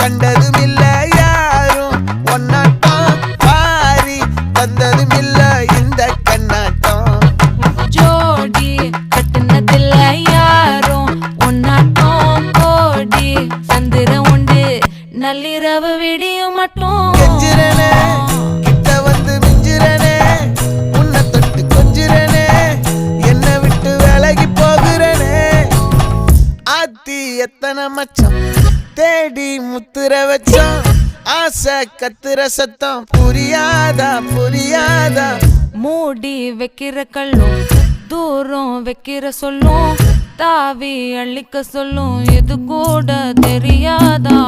கண்டதும் இல்ல யாரும் ஒன்னாட்டம் பாரி வந்ததும் இல்ல இந்த கண்ணாட்டம் ஜோடி கட்டுனதில்ல யாரும் ஒன்னாட்டம் கோடி சந்திரம் உண்டு நள்ளிரவு விடியும் மட்டும் கெஞ்சிரனே கிட்ட வந்து மிஞ்சிரனே உன்னை தொட்டு கொஞ்சிரனே என்னை விட்டு விலகி போகிறனே ஆத்தி எத்தனை மச்சம் தேடி முத்துற வச்சோம் ஆசை கத்துற சத்தம் புரியாதா புரியாதா மூடி வைக்கிற கல்லும் தூரம் வைக்கிற சொல்லும் தாவி அள்ளிக்க சொல்லும் இது கூட தெரியாதா